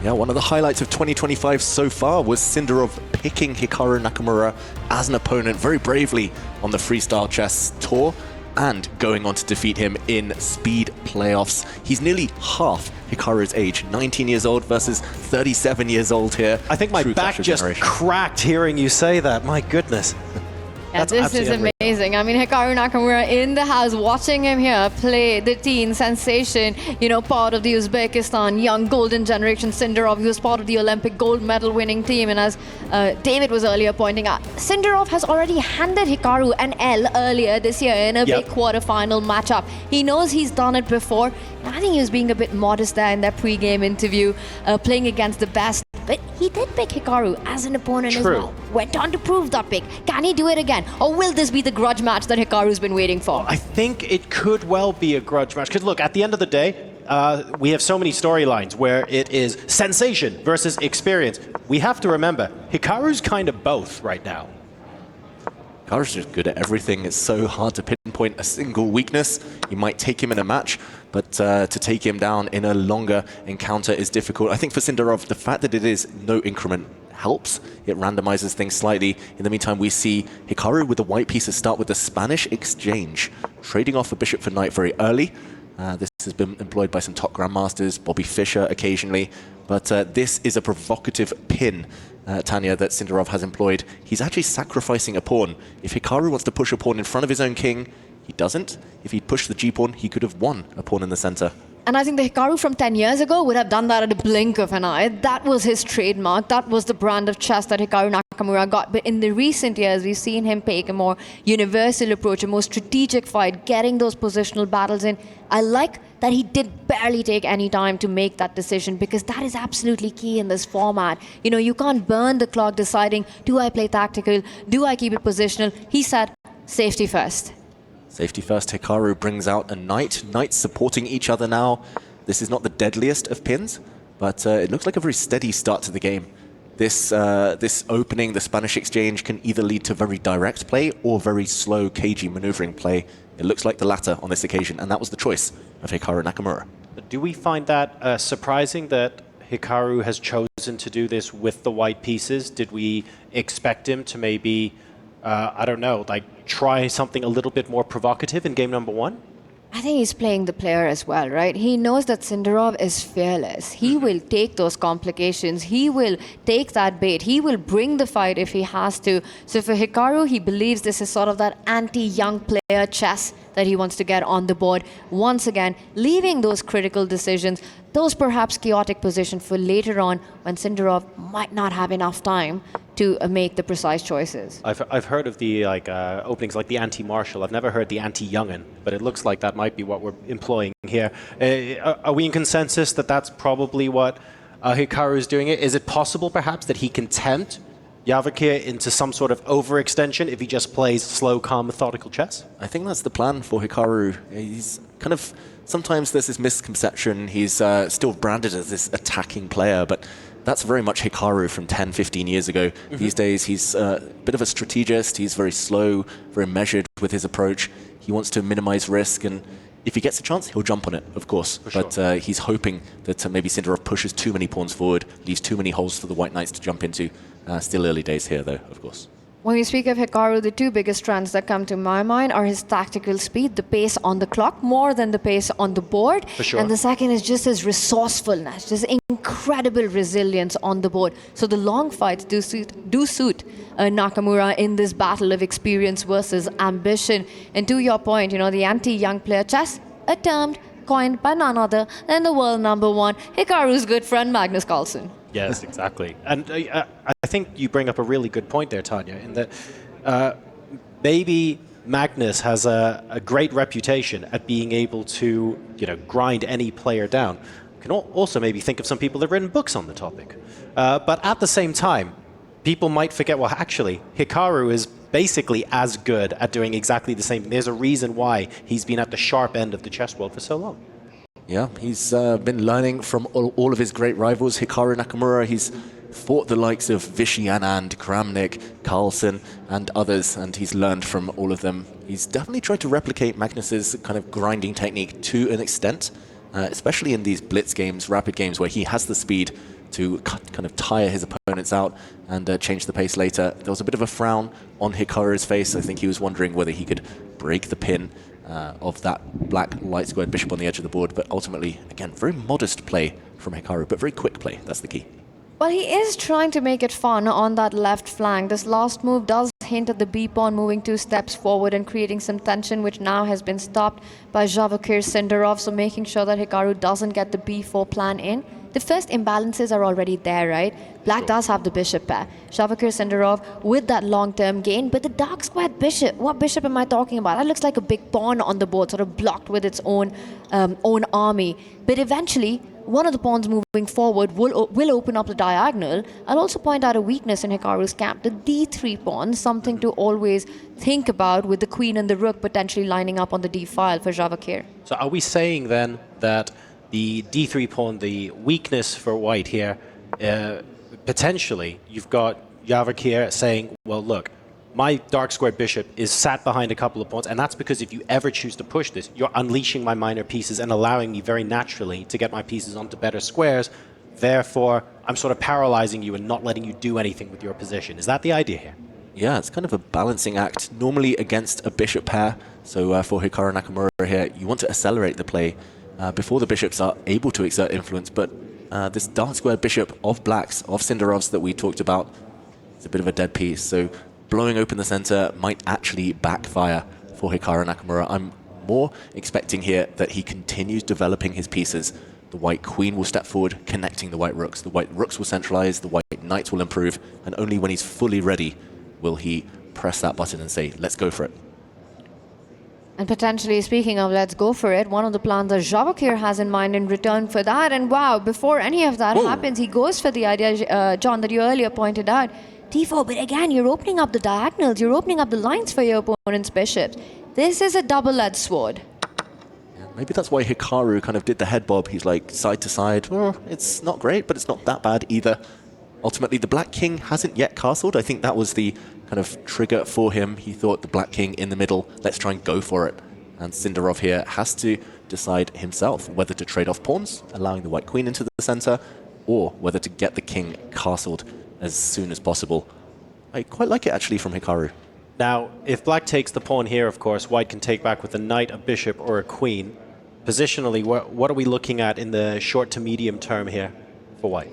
Yeah, one of the highlights of 2025 so far was Sindarov picking Hikaru Nakamura as an opponent very bravely on the freestyle chess tour and going on to defeat him in speed playoffs. He's nearly half Hikaru's age, 19 years old versus 37 years old here. I think my back just cracked hearing you say that. My goodness. Yeah, this is amazing. I mean, Hikaru Nakamura in the house, watching him here play the teen sensation, you know, part of the Uzbekistan young golden generation Sindarov. He was part of the Olympic gold medal winning team. And as David was earlier pointing out, Sindarov has already handed Hikaru an L earlier this year in a big quarterfinal matchup. He knows he's done it before. I think he was being a bit modest there in that pre-game interview, playing against the best. But he did pick Hikaru as an opponent as well. Went on to prove that pick. Can he do it again? Or will this be the grudge match that Hikaru's been waiting for? I think it could well be a grudge match. Because look, at the end of the day, we have so many storylines where it is sensation versus experience. We have to remember, Hikaru's kind of both right now. Hikaru's just good at everything. It's so hard to pinpoint a single weakness. You might take him in a match, but to take him down in a longer encounter is difficult. I think for Sindarov, the fact that it is no increment helps. It randomizes things slightly. In the meantime, we see Hikaru with the white pieces start with the Spanish exchange, trading off a bishop for knight very early. This has been employed by some top grandmasters, Bobby Fischer occasionally, but this is a provocative pin, Tanya, that Sindarov has employed. He's actually sacrificing a pawn. If Hikaru wants to push a pawn in front of his own king, he doesn't. If he'd pushed the g-pawn, he could have won a pawn in the center. And I think the Hikaru from 10 years ago would have done that at a blink of an eye. That was his trademark. That was the brand of chess that Hikaru Nakamura got. But in the recent years, we've seen him take a more universal approach, a more strategic fight, getting those positional battles in. I like that he did barely take any time to make that decision, because that is absolutely key in this format. You know, you can't burn the clock deciding, do I play tactical? Do I keep it positional? He said, safety first. Safety first, Hikaru brings out a knight. Knights supporting each other now. This is not the deadliest of pins, but it looks like a very steady start to the game. This opening, the Spanish exchange, can either lead to very direct play or very slow, cagey maneuvering play. It looks like the latter on this occasion, and that was the choice of Hikaru Nakamura. Do we find that surprising that Hikaru has chosen to do this with the white pieces? Did we expect him to maybe, I don't know, like try something a little bit more provocative in game number one? I think he's playing the player as well, right? He knows that Sindarov is fearless. He will take those complications. He will take that bait. He will bring the fight if he has to. So for Hikaru, he believes this is sort of that anti-young player chess that he wants to get on the board. Once again, leaving those critical decisions, those perhaps chaotic positions for later on when Sindarov might not have enough time to make the precise choices. I've heard of the openings like the anti-martial. I've never heard the anti-youngin, but it looks like that might be what we're employing here. Are we in consensus that that's probably what Hikaru is doing? Is it possible perhaps that he can tempt Javokhir into some sort of overextension if he just plays slow, calm, methodical chess? I think that's the plan for Hikaru. He's kind of, sometimes there's this misconception he's still branded as this attacking player, but that's very much Hikaru from 10, 15 years ago. These days, he's a bit of a strategist. He's very slow, very measured with his approach. He wants to minimize risk, and if he gets a chance, he'll jump on it, of course. But he's hoping that maybe Sindarov pushes too many pawns forward, leaves too many holes for the white knights to jump into. Still early days here, though, of course. When we speak of Hikaru, the two biggest trends that come to my mind are his tactical speed, the pace on the clock, more than the pace on the board. For sure. And the second is just his resourcefulness, just incredible resilience on the board. So the long fights do suit Nakamura in this battle of experience versus ambition. And to your point, you know, the anti-young player chess, a term coined by none other than the world #1, Hikaru's good friend Magnus Carlsen. Yes, exactly. And I think you bring up a really good point there, Tanya, in that maybe Magnus has a great reputation at being able to, you know, grind any player down. You can also maybe think of some people that have written books on the topic. But at the same time, people might forget, well, actually, Hikaru is basically as good at doing exactly the same thing. There's a reason why he's been at the sharp end of the chess world for so long. Yeah, he's been learning from all of his great rivals. Hikaru Nakamura, he's fought the likes of Vichy Anand, Kramnik, Carlsen, and others, and he's learned from all of them. He's definitely tried to replicate Magnus's kind of grinding technique to an extent. especially in these blitz games, rapid games, where he has the speed to kind of tire his opponents out and change the pace later. There was a bit of a frown on Hikaru's face. I think he was wondering whether he could break the pin of that black light squared bishop on the edge of the board, but ultimately, again, very modest play from Hikaru, but very quick play. That's the key. Well, he is trying to make it fun on that left flank. This last move does hint at the b-pawn moving 2 steps forward and creating some tension, which now has been stopped by Javokhir Sindarov, so making sure that Hikaru doesn't get the b4 plan in. The first imbalances are already there, right? Black does have the bishop pair. Javokhir Sindarov with that long-term gain, but the dark squared bishop, what bishop am I talking about? That looks like a big pawn on the board, sort of blocked with its own army. But eventually, one of the pawns moving forward will open up the diagonal. I'll also point out a weakness in Hikaru's camp, the d3 pawn, something to always think about with the queen and the rook potentially lining up on the d file for Javokhir. So are we saying then that the d3 pawn, the weakness for white here, potentially you've got Javokhir saying, well, look, my dark squared bishop is sat behind a couple of pawns, and that's because if you ever choose to push this, you're unleashing my minor pieces and allowing me very naturally to get my pieces onto better squares. Therefore, I'm sort of paralyzing you and not letting you do anything with your position. Is that the idea here? Yeah, it's kind of a balancing act, normally against a bishop pair. So for Hikaru Nakamura here, you want to accelerate the play before the bishops are able to exert influence, but this dark squared bishop of blacks, of Sindarov's that we talked about, is a bit of a dead piece. So blowing open the center might actually backfire for Hikaru Nakamura. I'm more expecting here that he continues developing his pieces. The white queen will step forward, connecting the white rooks. The white rooks will centralize, the white knights will improve, and only when he's fully ready will he press that button and say, let's go for it. And potentially, speaking of let's go for it, one of the plans that Javokhir has in mind in return for that, and wow, before any of that happens, he goes for the idea, John, that you earlier pointed out, d4, but again, you're opening up the diagonals, you're opening up the lines for your opponent's bishops. This is a double-edged sword. Yeah, maybe that's why Hikaru kind of did the head bob. He's like side to side. Well, it's not great, but it's not that bad either. Ultimately, the black king hasn't yet castled. I think that was the kind of trigger for him. He thought the black king in the middle, let's try and go for it. And Sindarov here has to decide himself whether to trade off pawns, allowing the white queen into the center, or whether to get the king castled as soon as possible. I quite like it actually from Hikaru. Now, if black takes the pawn here, of course, white can take back with a knight, a bishop, or a queen. Positionally, what are we looking at in the short to medium term here for white?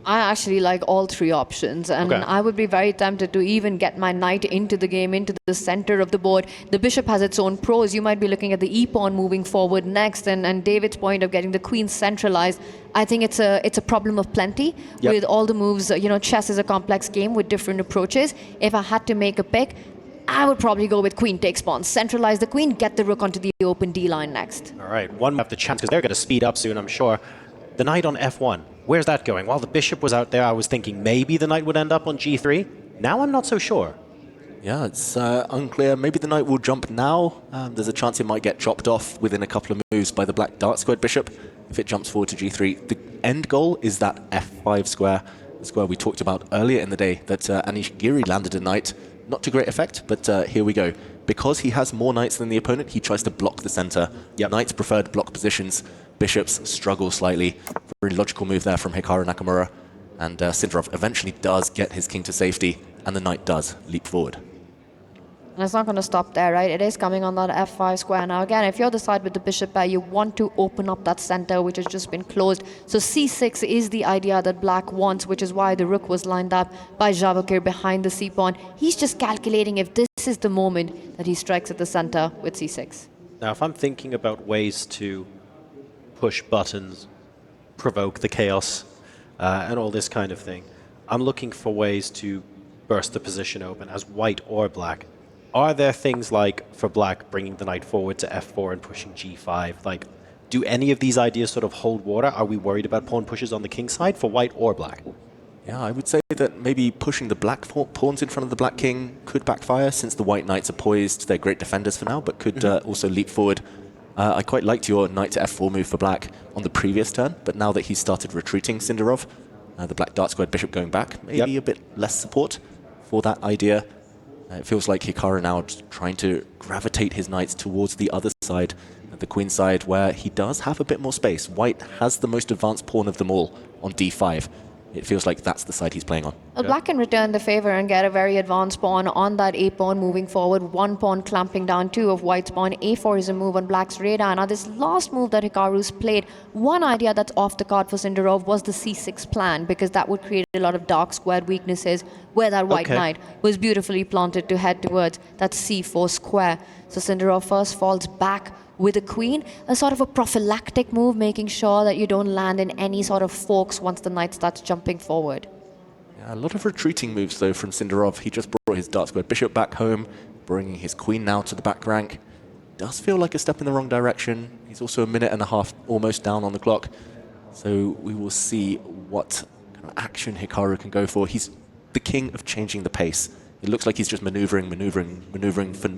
I actually like all 3 options, and I would be very tempted to even get my knight into the game, into the center of the board. The bishop has its own pros. You might be looking at the e-pawn moving forward next, and David's point of getting the queen centralized. I think it's a problem of plenty with all the moves. You know, chess is a complex game with different approaches. If I had to make a pick, I would probably go with queen takes pawn. Centralize the queen, get the rook onto the open D-line next. All right, one have the chance, because they're going to speed up soon, I'm sure. The knight on f1. Where's that going? While the bishop was out there, I was thinking maybe the knight would end up on g3. Now I'm not so sure. Yeah, it's unclear. Maybe the knight will jump now. There's a chance it might get chopped off within a couple of moves by the black dark squared bishop if it jumps forward to g3. The end goal is that f5 square, the square we talked about earlier in the day that Anish Giri landed a knight. Not to great effect, but here we go. Because he has more knights than the opponent, he tries to block the center. Knights preferred block positions. Bishops struggle slightly. Very logical move there from Hikaru Nakamura. And Sindarov eventually does get his king to safety, and the knight does leap forward. And it's not going to stop there, right? It is coming on that f5 square. Now, again, if you're the side with the bishop pair, you want to open up that center, which has just been closed. So c6 is the idea that black wants, which is why the rook was lined up by Javokhir behind the c-pawn. He's just calculating if this is the moment that he strikes at the center with c6. Now, if I'm thinking about ways to push buttons, provoke the chaos, and all this kind of thing, I'm looking for ways to burst the position open as white or black. Are there things like, for black, bringing the knight forward to f4 and pushing g5? Like, do any of these ideas sort of hold water? Are we worried about pawn pushes on the king side for white or black? Yeah, I would say that maybe pushing the black pawns in front of the black king could backfire, since the white knights are poised. They're great defenders for now, but could also leap forward. I quite liked your knight to f4 move for black on the previous turn, but now that he's started retreating Sindarov, the black dark squared bishop going back, maybe a bit less support for that idea. It feels like Hikaru now trying to gravitate his knights towards the other side, at the queen side, where he does have a bit more space. White has the most advanced pawn of them all on d5. It feels like that's the side he's playing on. Well, black can return the favor and get a very advanced pawn on that a pawn moving forward. One pawn clamping down two of white's pawn. a4 is a move on black's radar. Now, this last move that Hikaru's played, one idea that's off the card for Sindarov was the c6 plan, because that would create a lot of dark squared weaknesses where that white knight was beautifully planted to head towards that c4 square. So Sindarov first falls back with a queen, a sort of a prophylactic move, making sure that you don't land in any sort of forks once the knight starts jumping forward. Yeah, a lot of retreating moves, though, from Sindarov. He just brought his dark squared bishop back home, bringing his queen now to the back rank. Does feel like a step in the wrong direction. He's also a minute and a half almost down on the clock. So we will see what kind of action Hikaru can go for. He's the king of changing the pace. It looks like he's just maneuvering for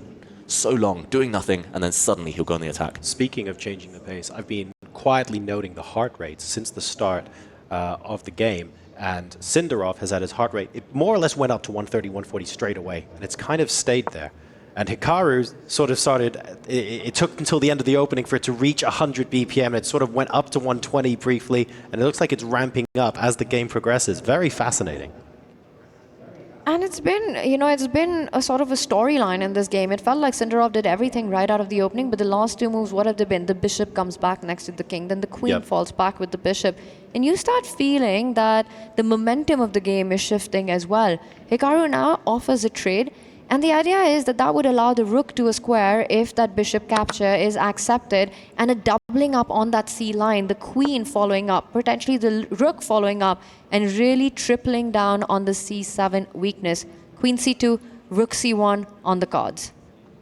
so long, doing nothing, and then suddenly he'll go on the attack. Speaking of changing the pace, I've been quietly noting the heart rate since the start of the game, and Sindarov has had his heart rate, it more or less went up to 130, 140 straight away, and it's kind of stayed there. And Hikaru sort of started, it took until the end of the opening for it to reach 100 BPM, and it sort of went up to 120 briefly, and it looks like it's ramping up as the game progresses. Very fascinating. And it's been, it's been a sort of a storyline in this game. It felt like Sindarov did everything right out of the opening, but the last two moves, what have they been? The bishop comes back next to the king, then the queen falls back with the bishop. And you start feeling that the momentum of the game is shifting as well. Hikaru now offers a trade, and the idea is that that would allow the rook to a square if that bishop capture is accepted, and a doubling up on that C line, the queen following up, potentially the rook following up, and really tripling down on the C7 weakness. Queen C2, rook C1 on the cards.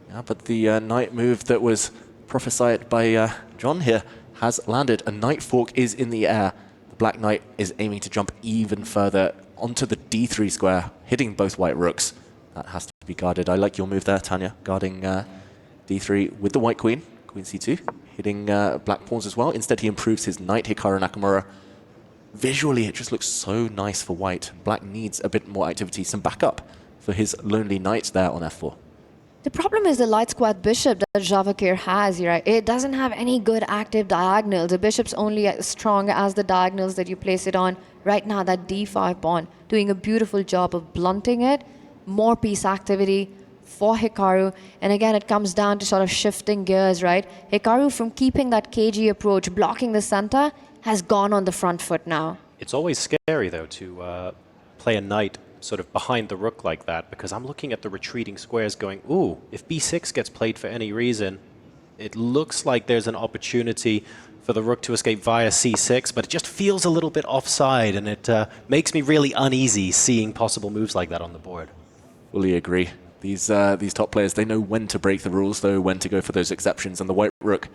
Yeah, but the knight move that was prophesied by John here has landed. A knight fork is in the air. The black knight is aiming to jump even further onto the D3 square, hitting both white rooks. That has to be guarded. I like your move there, Tanya, guarding D3 with the white queen, queen C2, hitting black pawns as well. Instead, he improves his knight, Hikaru Nakamura. Visually, it just looks so nice for white. Black needs a bit more activity, some backup for his lonely knight there on F4. The problem is the light squared bishop that Javokhir has here. It doesn't have any good active diagonals. The bishop's only as strong as the diagonals that you place it on. Right now, that D5 pawn doing a beautiful job of blunting it. More piece activity for Hikaru. And again, it comes down to sort of shifting gears, right? Hikaru, from keeping that cagey approach, blocking the center, has gone on the front foot now. It's always scary, though, to play a knight sort of behind the rook like that, because I'm looking at the retreating squares going, ooh, if b6 gets played for any reason, it looks like there's an opportunity for the rook to escape via c6, but it just feels a little bit offside, and it makes me really uneasy seeing possible moves like that on the board. Fully agree. These top players, they know when to break the rules, though, when to go for those exceptions, and the white rook,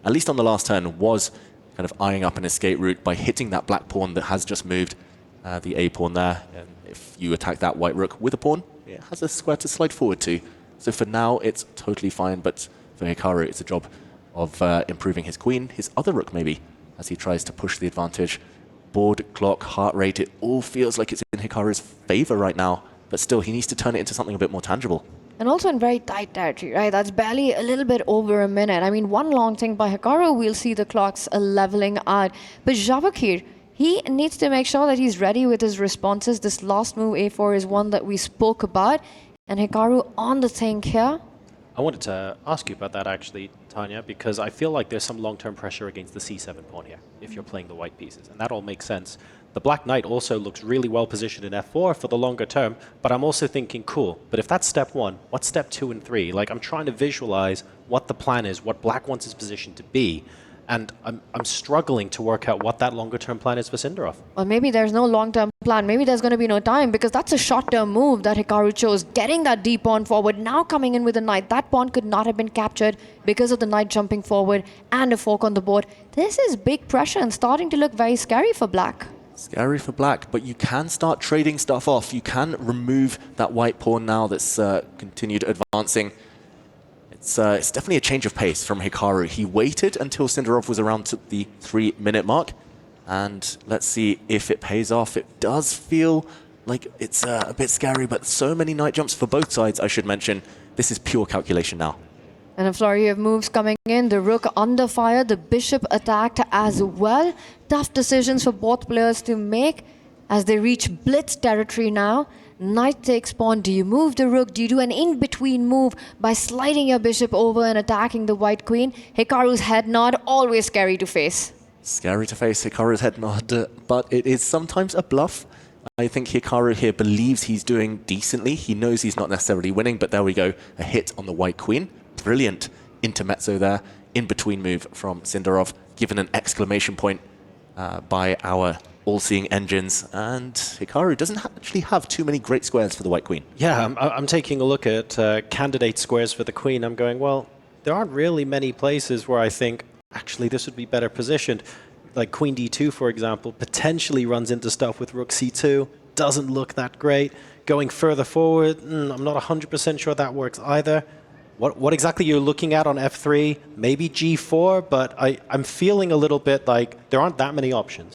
at least on the last turn, was kind of eyeing up an escape route by hitting that black pawn that has just moved, the A pawn there. And if you attack that white rook with a pawn, it has a square to slide forward to. So for now, it's totally fine, but for Hikaru, it's a job of improving his queen, his other rook maybe, as he tries to push the advantage. Board, clock, heart rate, it all feels like it's in Hikaru's favor right now, but still, he needs to turn it into something a bit more tangible. And also in very tight territory, right? That's barely a little bit over a minute. I mean, one long thing by Hikaru, we'll see the clocks leveling out. But Javokhir, he needs to make sure that he's ready with his responses. This last move, A4, is one that we spoke about. And Hikaru on the think here. I wanted to ask you about that, actually, Tanya, because I feel like there's some long-term pressure against the c7 pawn here, if you're playing the white pieces. And that all makes sense. The black knight also looks really well positioned in f4 for the longer term, but I'm also thinking, cool, but if that's step 1, what's step 2 and 3? Like, I'm trying to visualize what the plan is, what black wants his position to be, and I'm struggling to work out what that longer term plan is for Sindarov. Well, maybe there's no long-term plan. Maybe there's going to be no time, because that's a short-term move that Hikaru chose, getting that d pawn forward, now coming in with a knight. That pawn could not have been captured because of the knight jumping forward and a fork on the board. This is big pressure and starting to look very scary for black. Scary for black, but you can start trading stuff off. You can remove that white pawn now that's continued advancing. It's definitely a change of pace from Hikaru. He waited until Sindarov was around to the 3-minute mark, and let's see if it pays off. It does feel like it's a bit scary, but so many knight jumps for both sides, I should mention. This is pure calculation now. And a flurry of moves coming in. The rook under fire, the bishop attacked as well. Tough decisions for both players to make as they reach blitz territory now. Knight takes pawn. Do you move the rook? Do you do an in-between move by sliding your bishop over and attacking the white queen? Hikaru's head nod, always scary to face. Scary to face, Hikaru's head nod, but it is sometimes a bluff. I think Hikaru here believes he's doing decently. He knows he's not necessarily winning, but there we go. A hit on the white queen. Brilliant intermezzo there. In-between move from Sindarov, given an exclamation point by our all-seeing engines. And Hikaru doesn't actually have too many great squares for the white queen. Yeah, I'm taking a look at candidate squares for the queen. I'm going, well, there aren't really many places where I think, actually, this would be better positioned. Like queen d2, for example, potentially runs into stuff with rook c2. Doesn't look that great. Going further forward, I'm not 100% sure that works either. What exactly you're looking at on f3? Maybe g4, but I'm feeling a little bit like there aren't that many options.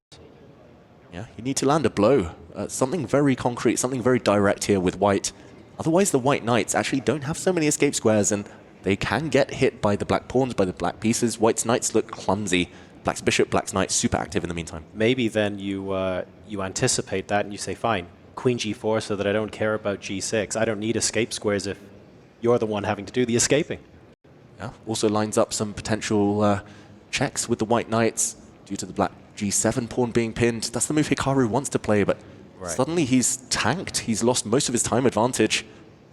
Yeah, you need to land a blow. Something very concrete, something very direct here with white. Otherwise, the white knights actually don't have so many escape squares, and they can get hit by the black pawns, by the black pieces. White's knights look clumsy. Black's bishop, black's knight, super active in the meantime. Maybe then you anticipate that and you say, fine, queen g4 so that I don't care about g6. I don't need escape squares if you're the one having to do the escaping. Yeah, also lines up some potential checks with the white knights due to the black g7 pawn being pinned. That's the move Hikaru wants to play, but suddenly he's tanked. He's lost most of his time advantage.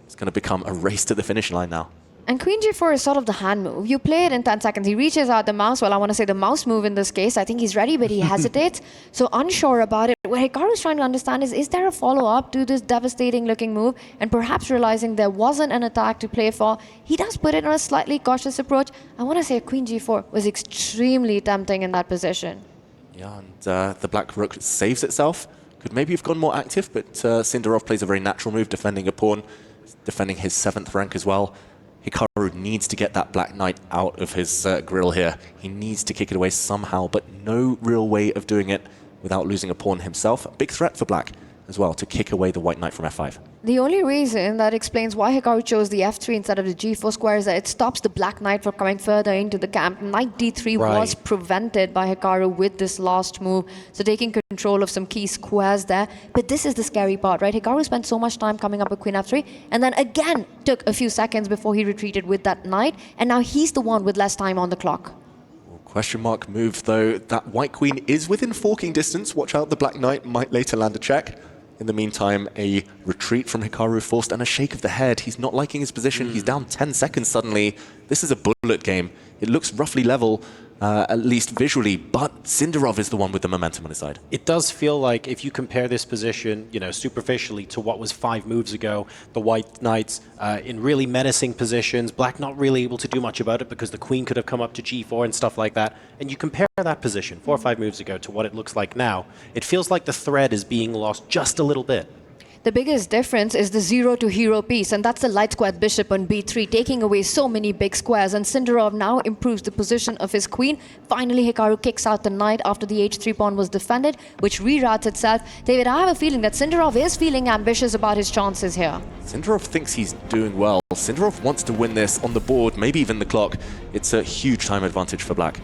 It's going to become a race to the finish line now. And queen g4 is sort of the hand move. You play it in 10 seconds. He reaches out the mouse. Well, I want to say the mouse move in this case. I think he's ready, but he hesitates. So unsure about it. What Hikaru's trying to understand is there a follow-up to this devastating-looking move? And perhaps realizing there wasn't an attack to play for, he does put it on a slightly cautious approach. I want to say queen g4 was extremely tempting in that position. Yeah, and the black rook saves itself. Could maybe have gone more active, but Sindarov plays a very natural move, defending a pawn, defending his 7th rank as well. Hikaru needs to get that black knight out of his grill here. He needs to kick it away somehow, but no real way of doing it without losing a pawn himself. A big threat for black as well, to kick away the white knight from f5. The only reason that explains why Hikaru chose the f3 instead of the g4 square is that it stops the black knight from coming further into the camp. Knight d3 was prevented by Hikaru with this last move, so taking control of some key squares there. But this is the scary part, right? Hikaru spent so much time coming up with queen f3, and then again took a few seconds before he retreated with that knight, and now he's the one with less time on the clock. Question mark move, though. That white queen is within forking distance. Watch out, the black knight might later land a check. In the meantime, a retreat from Hikaru forced and a shake of the head. He's not liking his position. He's down 10 seconds suddenly. This is a bullet game. It looks roughly level, at least visually, but Sindarov is the one with the momentum on his side. It does feel like if you compare this position, superficially to what was 5 moves ago, the white knights in really menacing positions, black not really able to do much about it because the queen could have come up to g4 and stuff like that. And you compare that position 4 or 5 moves ago to what it looks like now, it feels like the thread is being lost just a little bit. The biggest difference is the 0 to hero piece, and that's the light squared bishop on b3, taking away so many big squares. And Sindarov now improves the position of his queen. Finally, Hikaru kicks out the knight after the h3 pawn was defended, which reroutes itself. David, I have a feeling that Sindarov is feeling ambitious about his chances here. Sindarov thinks he's doing well. Sindarov wants to win this on the board, maybe even the clock. It's a huge time advantage for black.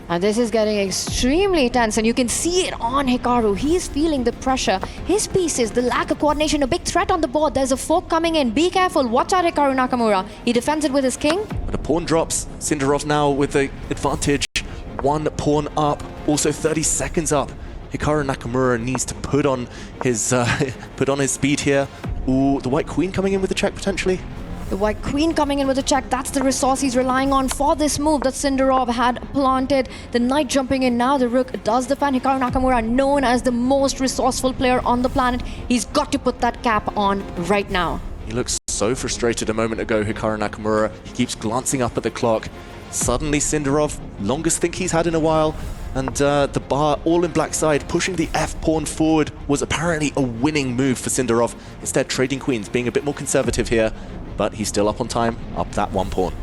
And this is getting extremely tense, and you can see it on Hikaru. He is feeling the pressure. His pieces, the lack of coordination, a big threat on the board. There's a fork coming in. Be careful. Watch out, Hikaru Nakamura. He defends it with his king. But a pawn drops. Sindarov now with the advantage. 1 pawn up, also 30 seconds up. Hikaru Nakamura needs to put on his speed here. Ooh, the white queen coming in with a check potentially. The white queen coming in with a check. That's the resource he's relying on for this move that Sindarov had planted. The knight jumping in now. The rook does defend. Hikaru Nakamura, known as the most resourceful player on the planet. He's got to put that cap on right now. He looks so frustrated a moment ago, Hikaru Nakamura. He keeps glancing up at the clock. Suddenly Sindarov, longest think he's had in a while. And the bar all in black side, pushing the f-pawn forward was apparently a winning move for Sindarov. Instead, trading queens, being a bit more conservative here. But he's still up on time, up that 1 pawn.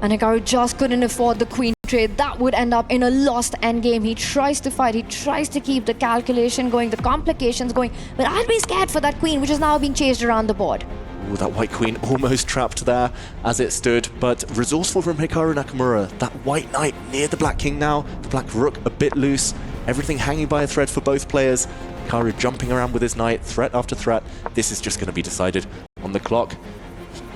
And Hikaru just couldn't afford the queen trade. That would end up in a lost endgame. He tries to fight, he tries to keep the calculation going, the complications going, but I'd be scared for that queen, which is now being chased around the board. Ooh, that white queen almost trapped there as it stood, but resourceful from Hikaru Nakamura. That white knight near the black king now, the black rook a bit loose, everything hanging by a thread for both players. Hikaru jumping around with his knight, threat after threat. This is just going to be decided on the clock.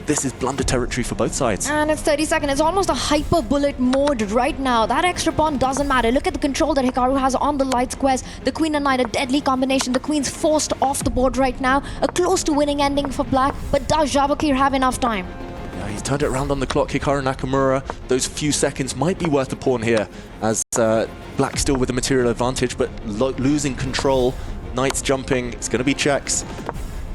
This is blunder territory for both sides. And it's 30 seconds. It's almost a hyper bullet mode right now. That extra pawn doesn't matter. Look at the control that Hikaru has on the light squares. The queen and knight, a deadly combination. The queen's forced off the board right now. A close to winning ending for black. But does Javokhir have enough time? Yeah, he's turned it around on the clock. Hikaru Nakamura, those few seconds might be worth the pawn here, as black still with the material advantage, but losing control. Knight's jumping. It's going to be checks.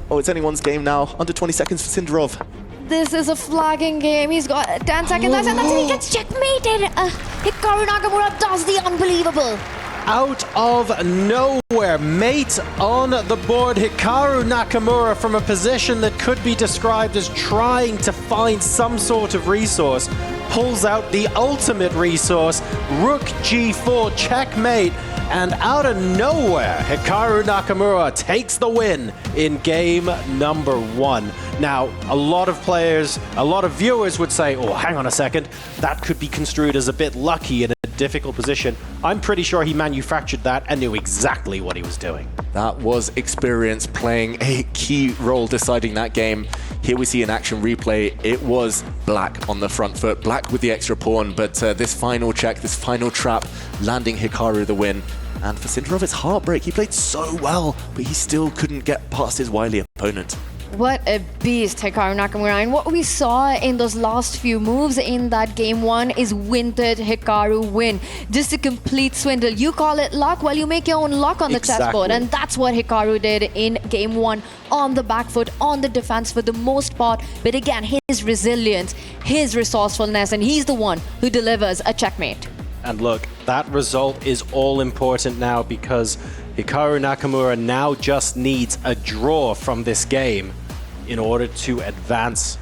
Oh, it's anyone's game now. Under 20 seconds for Sindarov. This is a flagging game. He's got 10 seconds left, and that's it. He gets checkmated. Hikaru Nakamura does the unbelievable. Out of nowhere, mate on the board. Hikaru Nakamura, from a position that could be described as trying to find some sort of resource, pulls out the ultimate resource. Rook G4, checkmate. And out of nowhere, Hikaru Nakamura takes the win in game number 1. Now, a lot of players, a lot of viewers would say, oh, hang on a second, that could be construed as a bit lucky in a difficult position. I'm pretty sure he manufactured that and knew exactly what he was doing. That was experience playing a key role deciding that game. Here we see an action replay. It was black on the front foot, black with the extra pawn, but this final check, this final trap, landing Hikaru the win. And for Sindarov, it's heartbreak. He played so well, but he still couldn't get past his wily opponent. What a beast, Hikaru Nakamura. And what we saw in those last few moves in that game 1 is wintered Hikaru win. Just a complete swindle. You call it luck, well, you make your own luck on the chessboard. And that's what Hikaru did in game 1, on the back foot, on the defense for the most part. But again, his resilience, his resourcefulness, and he's the one who delivers a checkmate. And look, that result is all important now, because Hikaru Nakamura now just needs a draw from this game in order to advance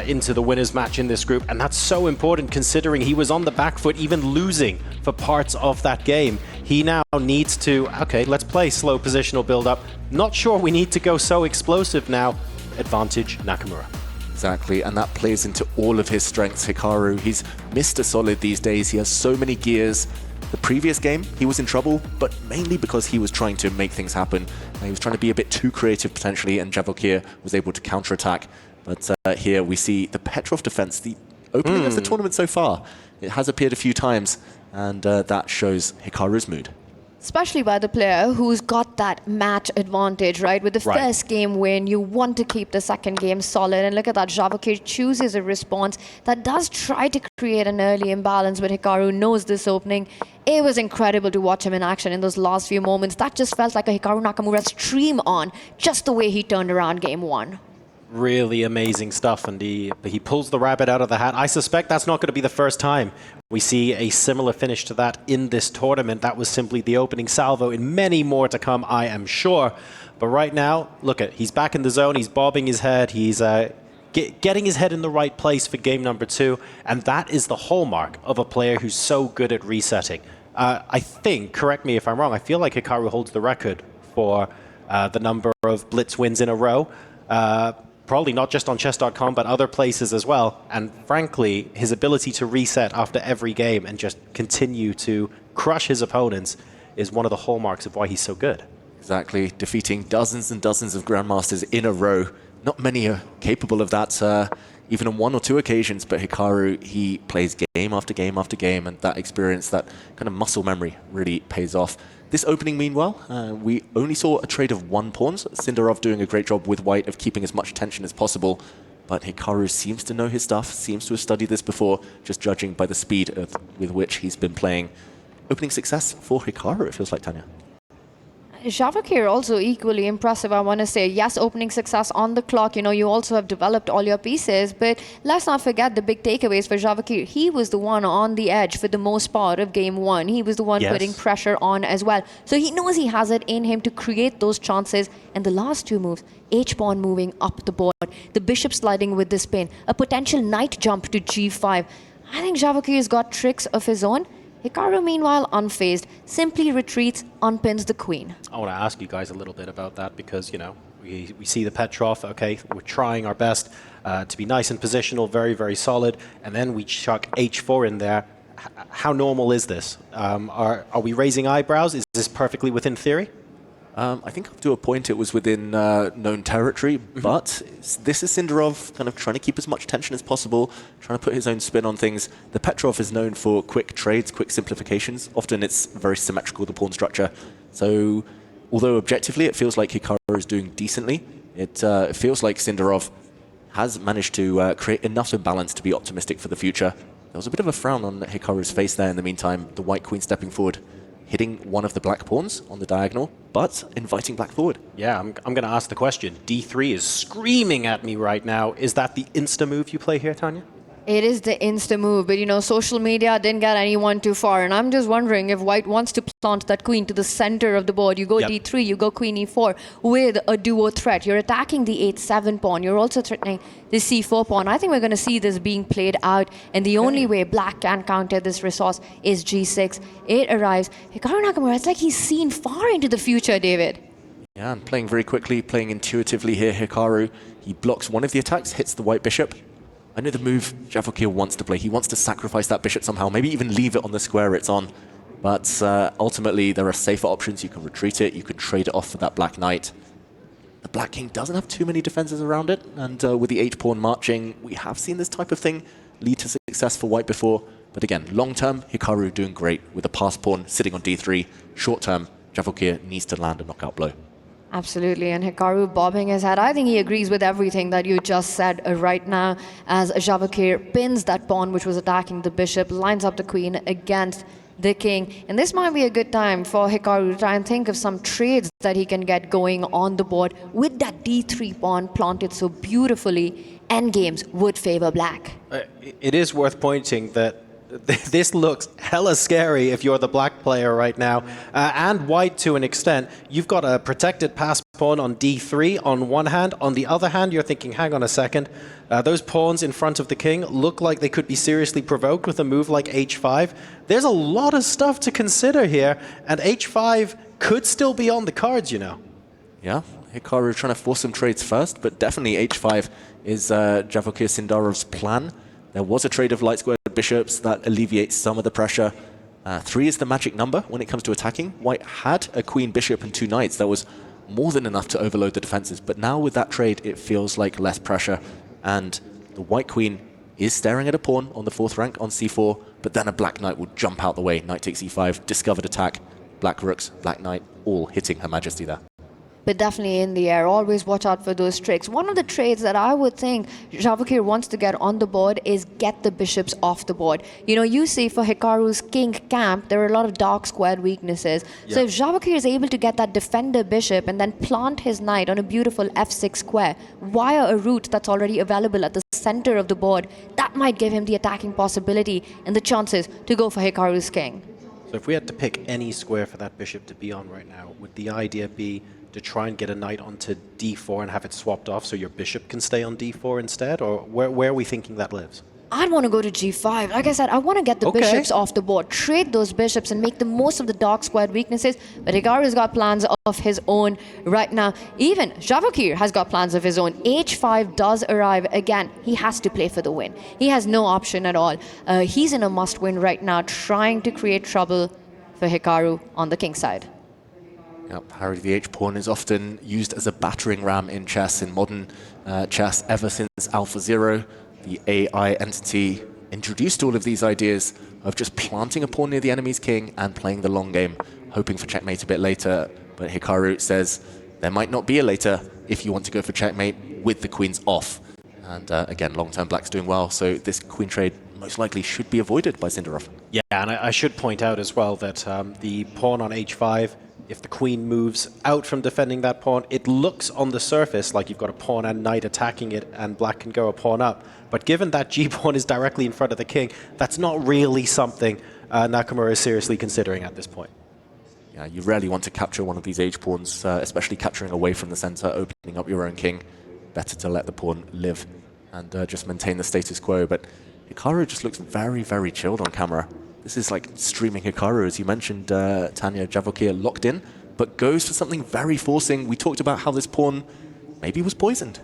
into the winner's match in this group. And that's so important considering he was on the back foot, even losing for parts of that game. He now needs to, okay, let's play slow positional build-up. Not sure we need to go so explosive now. Advantage Nakamura. Exactly, and that plays into all of his strengths. Hikaru, he's Mr. Solid these days. He has so many gears. The previous game, he was in trouble, but mainly because he was trying to make things happen. He was trying to be a bit too creative, potentially, and Javokhir was able to counterattack. But here we see the Petrov defense, the opening of the tournament so far. It has appeared a few times, and that shows Hikaru's mood. Especially by the player who's got that match advantage, right? With the first game win, you want to keep the second game solid. And look at that, Javokhir chooses a response that does try to create an early imbalance, but Hikaru knows this opening. It was incredible to watch him in action in those last few moments. That just felt like a Hikaru Nakamura stream on, just the way he turned around game 1. Really amazing stuff, and he pulls the rabbit out of the hat. I suspect that's not going to be the first time we see a similar finish to that in this tournament. That was simply the opening salvo, and many more to come, I am sure. But right now, look at, he's back in the zone, he's bobbing his head, he's getting his head in the right place for game number 2, and that is the hallmark of a player who's so good at resetting. I think, correct me if I'm wrong, I feel like Hikaru holds the record for the number of Blitz wins in a row. Probably not just on chess.com, but other places as well. And frankly, his ability to reset after every game and just continue to crush his opponents is one of the hallmarks of why he's so good. Exactly, defeating dozens and dozens of grandmasters in a row. Not many are capable of that, even on 1 or 2 occasions, but Hikaru, he plays game after game after game, and that experience, that kind of muscle memory really pays off. This opening, meanwhile, we only saw a trade of 1 pawn. Sindarov doing a great job with white of keeping as much tension as possible, but Hikaru seems to know his stuff, seems to have studied this before, just judging by the speed with which he's been playing. Opening success for Hikaru, it feels like, Tanya. Javokhir also equally impressive, I want to say. Yes, opening success on the clock. You know, you also have developed all your pieces, but let's not forget the big takeaways for Javokhir. He was the one on the edge for the most part of game 1. He was the one putting pressure on as well. So he knows he has it in him to create those chances. And the last 2 moves, H-pawn moving up the board, the bishop sliding with the spin, a potential knight jump to G5. I think Javokhir's got tricks of his own. Hikaru, meanwhile, unfazed, simply retreats, unpins the queen. I want to ask you guys a little bit about that because, you know, we see the Petrov, okay, we're trying our best to be nice and positional, very, very solid, and then we chuck h4 in there. How normal is this? Are we raising eyebrows? Is this perfectly within theory? I think up to a point it was within known territory, but this is Sindarov kind of trying to keep as much tension as possible, trying to put his own spin on things. The Petrov is known for quick trades, quick simplifications. Often it's very symmetrical, the pawn structure. So although objectively it feels like Hikaru is doing decently, it feels like Sindarov has managed to create enough imbalance to be optimistic for the future. There was a bit of a frown on Hikaru's face there in the meantime, the white queen stepping forward, hitting one of the black pawns on the diagonal, but inviting black forward. Yeah, I'm going to ask the question. D3 is screaming at me right now. Is that the insta move you play here, Tanya? It is the insta move, but you know, social media didn't get anyone too far. And I'm just wondering if white wants to plant that queen to the center of the board. You go d3, you go queen e4 with a duo threat. You're attacking the h7 pawn. You're also threatening the c4 pawn. I think we're going to see this being played out. And the only way black can counter this resource is g6. It arrives. Hikaru Nakamura, it's like he's seen far into the future, David. Yeah, and playing very quickly, playing intuitively here, Hikaru. He blocks one of the attacks, hits the white bishop. I know the move Javokhir wants to play. He wants to sacrifice that bishop somehow, maybe even leave it on the square it's on. But ultimately, there are safer options. You can retreat it, you can trade it off for that black knight. The black king doesn't have too many defenses around it, and with the h-pawn marching, we have seen this type of thing lead to success for white before. But again, long-term, Hikaru doing great with the pass pawn sitting on d3. Short-term, Javokhir needs to land a knockout blow. Absolutely, and Hikaru bobbing his head. I think he agrees with everything that you just said right now, as Javokhir pins that pawn which was attacking the bishop, lines up the queen against the king. And this might be a good time for Hikaru to try and think of some trades that he can get going on the board with that d3 pawn planted so beautifully. Endgames would favor black. It is worth pointing that this looks hella scary if you're the black player right now, and white to an extent. You've got a protected pass pawn on d3 on one hand. On the other hand, you're thinking, hang on a second, those pawns in front of the king look like they could be seriously provoked with a move like h5. There's a lot of stuff to consider here, and h5 could still be on the cards, you know. Yeah, Hikaru trying to force some trades first, but definitely h5 is Javokhir Sindarov's plan. There was a trade of light squared bishops that alleviates some of the pressure. 3 is the magic number when it comes to attacking. White had a queen, bishop, and 2 knights. That was more than enough to overload the defenses. But now with that trade, it feels like less pressure. And the white queen is staring at a pawn on the 4th rank on c4, but then a black knight will jump out the way. Knight takes e5, discovered attack, black rooks, black knight, all hitting Her Majesty there. But definitely in the air. Always watch out for those tricks. One of the trades that I would think Javokhir wants to get on the board is get the bishops off the board. You know, you see for Hikaru's king camp, there are a lot of dark squared weaknesses. Yeah. So if Javokhir is able to get that defender bishop and then plant his knight on a beautiful f6 square via a route that's already available at the center of the board, that might give him the attacking possibility and the chances to go for Hikaru's king. So if we had to pick any square for that bishop to be on right now, would the idea be to try and get a knight onto d4 and have it swapped off so your bishop can stay on d4 instead? Or where are we thinking that lives? I'd want to go to g5. Like I said, I want to get the bishops off the board, trade those bishops and make the most of the dark squared weaknesses. But Hikaru's got plans of his own right now. Even Javokhir has got plans of his own. h5 does arrive again. He has to play for the win. He has no option at all. He's in a must-win right now, trying to create trouble for Hikaru on the king side. Yep, Harry the H-pawn is often used as a battering ram in chess, in modern chess, ever since AlphaZero. The AI entity introduced all of these ideas of just planting a pawn near the enemy's king and playing the long game, hoping for checkmate a bit later. But Hikaru says there might not be a later if you want to go for checkmate with the queens off. And again, long-term black's doing well, so this queen trade most likely should be avoided by Sindarov. Yeah, and I should point out as well that the pawn on h5, if the queen moves out from defending that pawn, it looks on the surface like you've got a pawn and knight attacking it and black can go a pawn up. But given that g-pawn is directly in front of the king, that's not really something Nakamura is seriously considering at this point. Yeah, you rarely want to capture one of these h-pawns, especially capturing away from the center, opening up your own king. Better to let the pawn live and just maintain the status quo. But Hikaru just looks very, very chilled on camera. This is like streaming Hikaru, as you mentioned, Tanya. Javokhir locked in, but goes for something very forcing. We talked about how this pawn maybe was poisoned.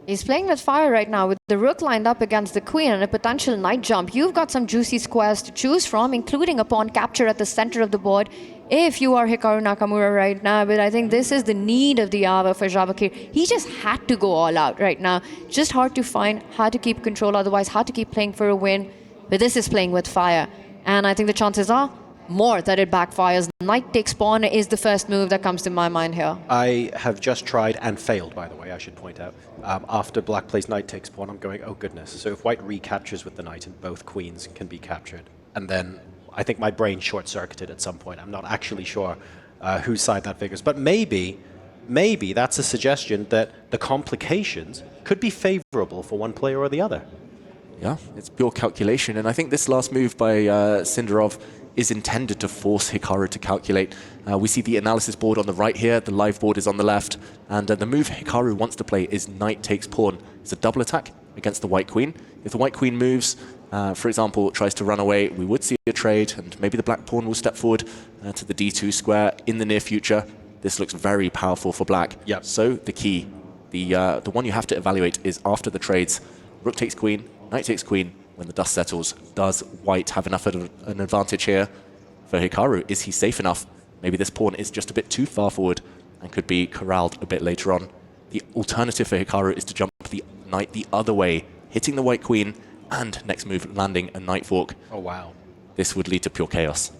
He's playing with fire right now with the rook lined up against the queen and a potential knight jump. You've got some juicy squares to choose from, including a pawn capture at the center of the board if you are Hikaru Nakamura right now. But I think this is the need of the hour for Javokhir. He just had to go all out right now. Just hard to find, hard to keep control otherwise, hard to keep playing for a win. But this is playing with fire. And I think the chances are more that it backfires. Knight takes pawn is the first move that comes to my mind here. I have just tried and failed, by the way, I should point out. After black plays knight takes pawn, I'm going, oh goodness. So if white recaptures with the knight and both queens can be captured, and then I think my brain short-circuited at some point. I'm not actually sure whose side that figures. But maybe that's a suggestion that the complications could be favorable for one player or the other. Yeah, it's pure calculation. And I think this last move by Sindarov is intended to force Hikaru to calculate. We see the analysis board on the right here, the live board is on the left, and the move Hikaru wants to play is knight takes pawn. It's a double attack against the white queen. If the white queen moves, for example, tries to run away, we would see a trade, and maybe the black pawn will step forward to the d2 square in the near future. This looks very powerful for black. Yep. So the key, the one you have to evaluate is after the trades. Rook takes queen, knight takes queen. When the dust settles, does white have enough of an advantage here for Hikaru? Is he safe enough? Maybe this pawn is just a bit too far forward and could be corralled a bit later on. The alternative for Hikaru is to jump the knight the other way, hitting the white queen, and next move landing a knight fork. Oh, wow. This would lead to pure chaos.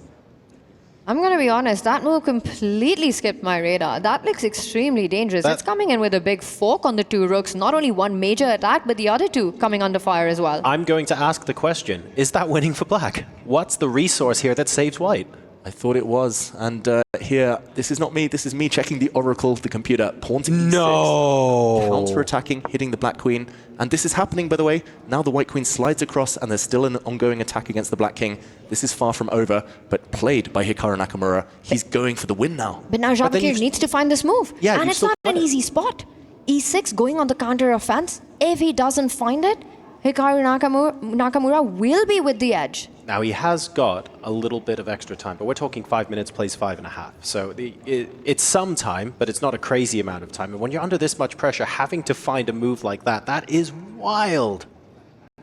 I'm going to be honest, that move completely skipped my radar. That looks extremely dangerous. It's coming in with a big fork on the two rooks. Not only one major attack, but the other two coming under fire as well. I'm going to ask the question, is that winning for black? What's the resource here that saves white? I thought it was, and here, this is not me, this is me checking the oracle, the computer. Pawn to e6. No! Counter-attacking, hitting the black queen. And this is happening, by the way. Now the white queen slides across, and there's still an ongoing attack against the black king. This is far from over, but played by Hikaru Nakamura. He's going for the win now. But now Javokhir needs to find this move. Yeah, and it's not an easy spot. E6 going on the counter offense. If he doesn't find it, Hikaru Nakamura will be with the edge. Now, he has got a little bit of extra time, but we're talking 5 minutes, plays 5.5. So it's some time, but it's not a crazy amount of time. And when you're under this much pressure, having to find a move like that, that is wild.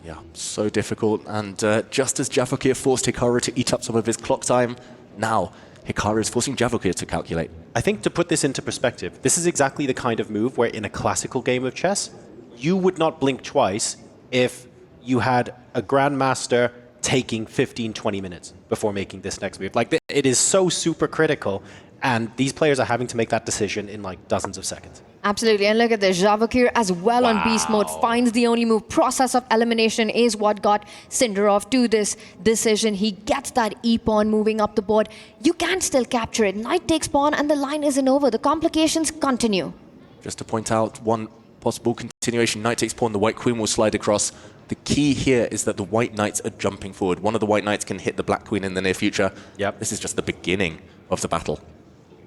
Yeah, so difficult. And just as Javokhir forced Hikaru to eat up some of his clock time, now Hikaru is forcing Javokhir to calculate. I think to put this into perspective, this is exactly the kind of move where in a classical game of chess, you would not blink twice if you had a grandmaster taking 15, 20 minutes before making this next move. Like, it is so super critical, and these players are having to make that decision in like dozens of seconds. Absolutely, and look at this. Javokhir as well on beast mode finds the only move. Process of elimination is what got Sindarov to this decision. He gets that e-pawn moving up the board. You can still capture it. Knight takes pawn and the line isn't over. The complications continue. Just to point out one possible continuation, knight takes pawn, the white queen will slide across. The key here is that the white knights are jumping forward. One of the white knights can hit the black queen in the near future. Yep. This is just the beginning of the battle.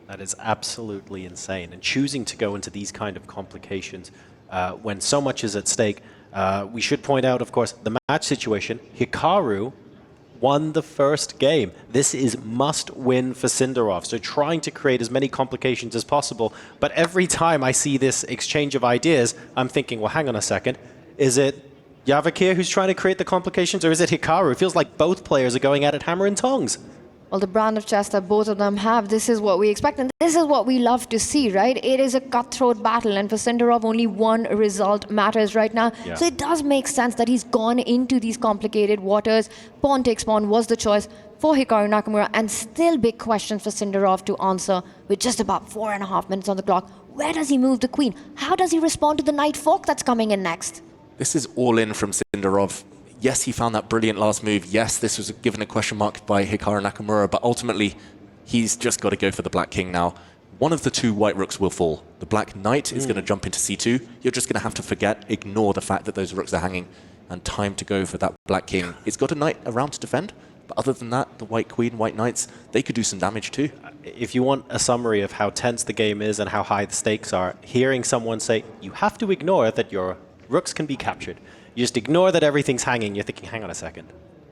That is absolutely insane. And choosing to go into these kind of complications when so much is at stake. We should point out, of course, the match situation. Hikaru won the first game. This is must-win for Sindarov. So trying to create as many complications as possible. But every time I see this exchange of ideas, I'm thinking, well, hang on a second. Is it Javokhir who's trying to create the complications, or is it Hikaru? It feels like both players are going at it hammer and tongs. Well, the brand of chess that both of them have, this is what we expect, and this is what we love to see, right? It is a cutthroat battle, and for Sindarov, only one result matters right now. Yeah. So it does make sense that he's gone into these complicated waters. Pawn takes pawn was the choice for Hikaru Nakamura, and still big questions for Sindarov to answer with just about 4.5 minutes on the clock. Where does he move the queen? How does he respond to the knight fork that's coming in next? This is all in from Sindarov. Yes, he found that brilliant last move. Yes, this was given a question mark by Hikaru Nakamura, but ultimately, he's just got to go for the black king now. One of the two white rooks will fall. The black knight is going to jump into c2. You're just going to have to ignore the fact that those rooks are hanging, and time to go for that black king. It's got a knight around to defend, but other than that, the white queen, white knights, they could do some damage too. If you want a summary of how tense the game is and how high the stakes are, hearing someone say, you have to ignore that your rooks can be captured. You just ignore that everything's hanging. You're thinking, hang on a second.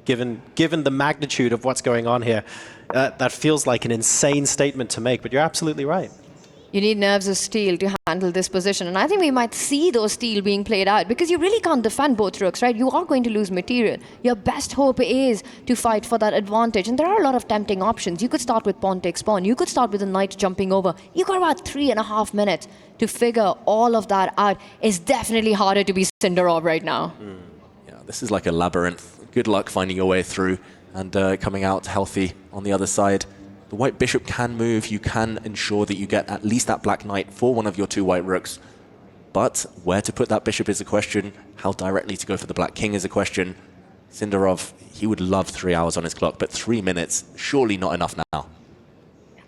given the magnitude of what's going on here. That feels like an insane statement to make, but you're absolutely right. You need nerves of steel to handle this position. And I think we might see those steel being played out because you really can't defend both rooks, right? You are going to lose material. Your best hope is to fight for that advantage. And there are a lot of tempting options. You could start with pawn takes pawn. You could start with a knight jumping over. You got about 3.5 minutes to figure all of that out. It's definitely harder to be Sindarov right now. Yeah, this is like a labyrinth. Good luck finding your way through and coming out healthy on the other side. The white bishop can move. You can ensure that you get at least that black knight for one of your 2 white rooks. But where to put that bishop is a question. How directly to go for the black king is a question. Sindarov, he would love 3 hours on his clock, but 3 minutes, surely not enough now.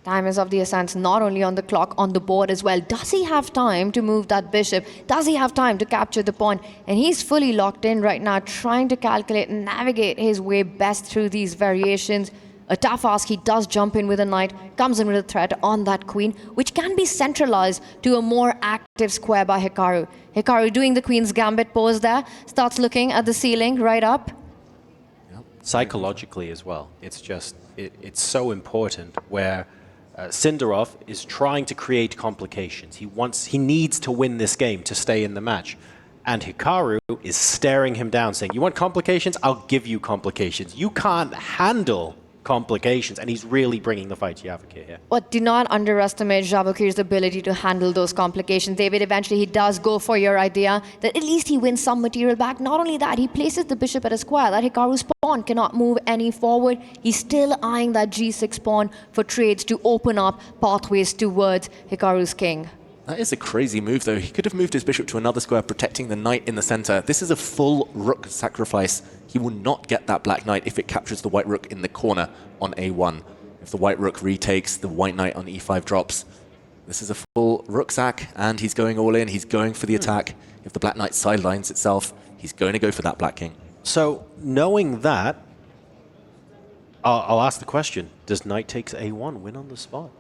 Time is of the essence, not only on the clock, on the board as well. Does he have time to move that bishop? Does he have time to capture the pawn? And he's fully locked in right now, trying to calculate and navigate his way best through these variations. A tough ask. He does jump in with a knight, comes in with a threat on that queen, which can be centralized to a more active square by Hikaru. Hikaru doing the queen's gambit pose there, starts looking at the ceiling right up. Psychologically as well, it's just, it's so important where Sindarov is trying to create complications. He needs to win this game to stay in the match. And Hikaru is staring him down, saying, you want complications? I'll give you complications. You can't handle complications, and he's really bringing the fight to Javokhir here. But do not underestimate Javokhir's ability to handle those complications. David, eventually he does go for your idea that at least he wins some material back. Not only that, he places the bishop at a square. That Hikaru's pawn cannot move any forward. He's still eyeing that g6 pawn for trades to open up pathways towards Hikaru's king. That is a crazy move, though. He could have moved his bishop to another square, protecting the knight in the center. This is a full rook sacrifice. He will not get that black knight if it captures the white rook in the corner on a1. If the white rook retakes, the white knight on e5 drops. This is a full rook sack, and he's going all in. He's going for the attack. If the black knight sidelines itself, he's going to go for that black king. So, knowing that, I'll ask the question, does knight takes a1 win on the spot?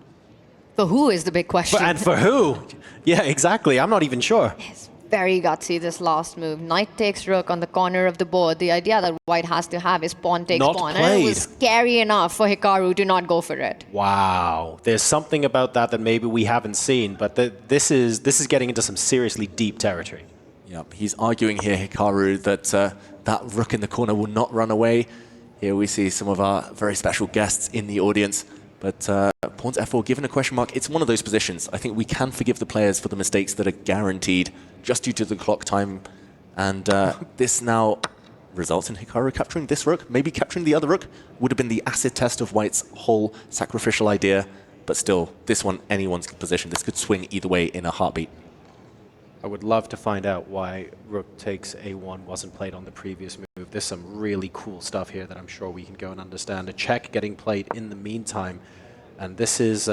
For who is the big question? And for who? Yeah, exactly. I'm not even sure. It's very gutsy, this last move. Knight takes rook on the corner of the board. The idea that white has to have is pawn takes Not pawn. played. And it was scary enough for Hikaru to not go for it. Wow. There's something about that maybe we haven't seen, but this is getting into some seriously deep territory. Yep, he's arguing here, Hikaru, that that rook in the corner will not run away. Here we see some of our very special guests in the audience. But pawns f4, given a question mark, it's one of those positions. I think we can forgive the players for the mistakes that are guaranteed just due to the clock time. And this now results in Hikaru capturing this rook. Maybe capturing the other rook would have been the acid test of White's whole sacrificial idea. But still, this one, anyone's position. This could swing either way in a heartbeat. I would love to find out why rook takes a1 wasn't played on the previous move. There's some really cool stuff here that I'm sure we can go and understand. A check getting played in the meantime. And this is,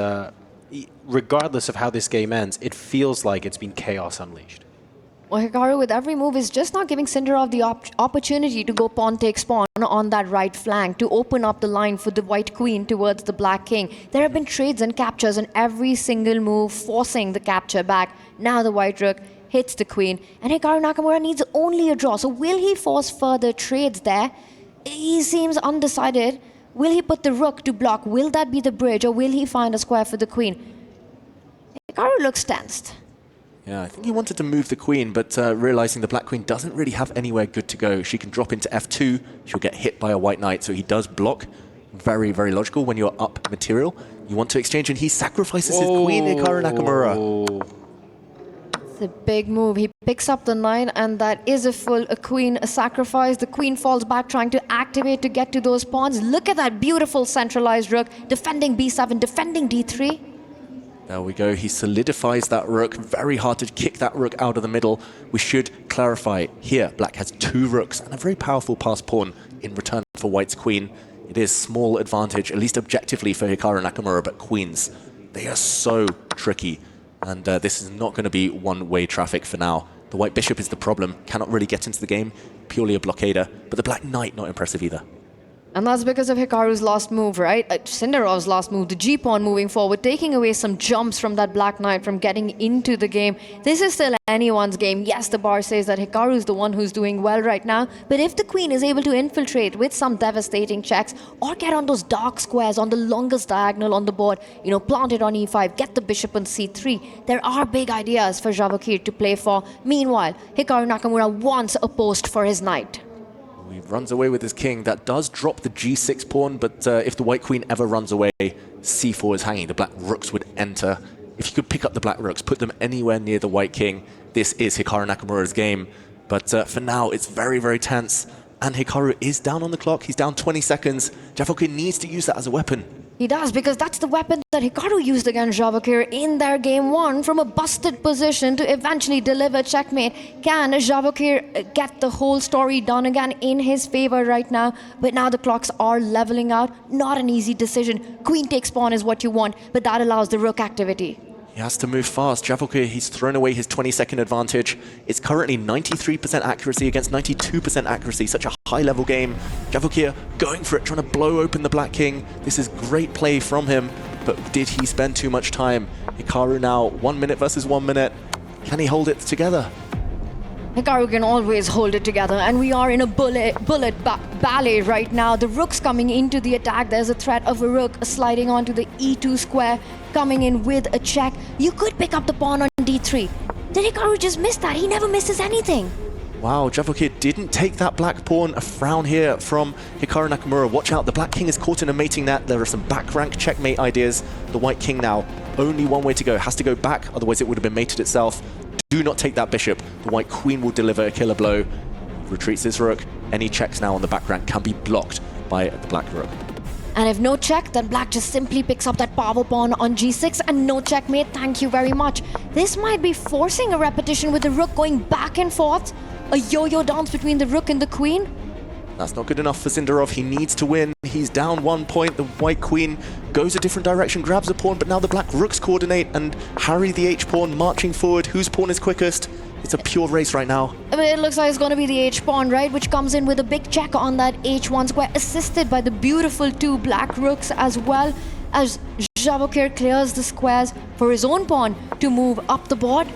regardless of how this game ends, it feels like it's been chaos unleashed. Well, Hikaru, with every move, is just not giving Sindarov the opportunity to go pawn takes pawn on that right flank, to open up the line for the white queen towards the black king. There have been trades and captures on every single move, forcing the capture back. Now the white rook hits the queen, and Hikaru Nakamura needs only a draw. So will he force further trades there? He seems undecided. Will he put the rook to block? Will that be the bridge, or will he find a square for the queen? Hikaru looks tensed. Yeah, I think he wanted to move the queen, but realizing the black queen doesn't really have anywhere good to go. She can drop into f2. She'll get hit by a white knight, so he does block. Very, very logical when you're up material. You want to exchange, and he sacrifices his queen, Hikaru Nakamura. It's a big move. He picks up the knight, and that is a queen, a sacrifice. The queen falls back, trying to activate to get to those pawns. Look at that beautiful centralized rook, defending b7, defending d3. There we go. He solidifies that rook. Very hard to kick that rook out of the middle. We should clarify here, black has 2 rooks and a very powerful passed pawn in return for white's queen. It is small advantage, at least objectively, for Hikaru Nakamura, but queens, they are so tricky. And this is not going to be one-way traffic for now. The white bishop is the problem. Cannot really get into the game. Purely a blockader. But the black knight, not impressive either. And that's because of Hikaru's last move, right? Sindarov's last move, the G-pawn moving forward, taking away some jumps from that Black Knight from getting into the game. This is still anyone's game. Yes, the bar says that Hikaru is the one who's doing well right now, but if the queen is able to infiltrate with some devastating checks or get on those dark squares on the longest diagonal on the board, plant it on e5, get the bishop on c3, there are big ideas for Javokhir to play for. Meanwhile, Hikaru Nakamura wants a post for his knight. He runs away with his king. That does drop the g6 pawn, but if the white queen ever runs away, c4 is hanging. The black rooks would enter. If you could pick up the black rooks, put them anywhere near the white king, this is Hikaru Nakamura's game. But for now, it's very, very tense. And Hikaru is down on the clock. He's down 20 seconds. Javokhir needs to use that as a weapon. He does, because that's the weapon that Hikaru used against Javokhir in their game one, from a busted position to eventually deliver checkmate. Can Javokhir get the whole story done again in his favor right now? But now the clocks are leveling out. Not an easy decision. Queen takes pawn is what you want, but that allows the rook activity. He has to move fast. Javokhir, he's thrown away his 20-second advantage. It's currently 93% accuracy against 92% accuracy. Such a high-level game. Javokhir going for it, trying to blow open the black king. This is great play from him, but did he spend too much time? Hikaru now 1 minute versus 1 minute. Can he hold it together? Hikaru can always hold it together, and we are in a bullet ballet right now. The rook's coming into the attack. There's a threat of a rook sliding onto the e2 square, coming in with a check. You could pick up the pawn on d3. Did Hikaru just miss that? He never misses anything. Wow, Javokhir didn't take that black pawn. A frown here from Hikaru Nakamura. Watch out, the black king is caught in a mating net. There are some back rank checkmate ideas. The white king now, only one way to go. Has to go back, otherwise it would have been mated itself. Do not take that bishop. The white queen will deliver a killer blow. Retreats this rook. Any checks now on the back rank can be blocked by the black rook. And if no check, then black just simply picks up that power pawn on g6 and no checkmate, thank you very much. This might be forcing a repetition with the rook going back and forth. A yo-yo dance between the rook and the queen. That's not good enough for Sindarov. He needs to win. He's down 1 point. The white queen goes a different direction, grabs a pawn, but now the black rooks coordinate and harry the h-pawn marching forward. Whose pawn is quickest? It's a pure race right now. I mean, it looks like it's going to be the h-pawn, right? Which comes in with a big check on that h1 square, assisted by the beautiful 2 black rooks as well, as Javokhir clears the squares for his own pawn to move up the board.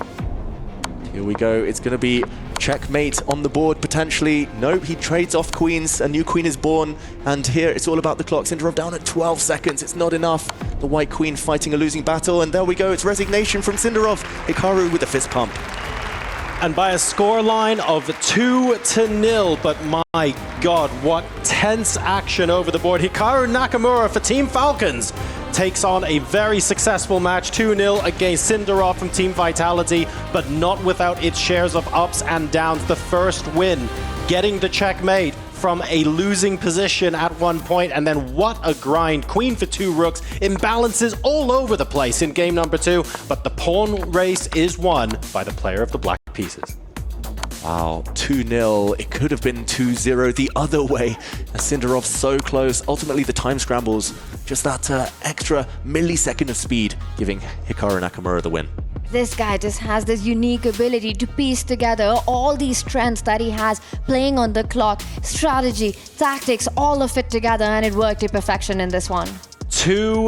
Here we go. It's going to be checkmate on the board, potentially. Nope, he trades off queens. A new queen is born. And here, it's all about the clock. Sindarov down at 12 seconds. It's not enough. The white queen fighting a losing battle. And there we go. It's resignation from Sindarov. Hikaru with a fist pump. And by a scoreline of 2-0, but my God, what tense action over the board. Hikaru Nakamura for Team Falcons takes on a very successful match, 2-0 against Sindarov from Team Vitality, but not without its shares of ups and downs. The first win, getting the checkmate from a losing position at 1 point, and then what a grind. Queen for 2 rooks, imbalances all over the place in game number 2, but the pawn race is won by the player of the black pieces. Wow, 2-0. It could have been 2-0 the other way. Sindarov so close. Ultimately, the time scrambles. Just that extra millisecond of speed, giving Hikaru Nakamura the win. This guy just has this unique ability to piece together all these strengths that he has, playing on the clock, strategy, tactics, all of it together, and it worked to perfection in this one. 2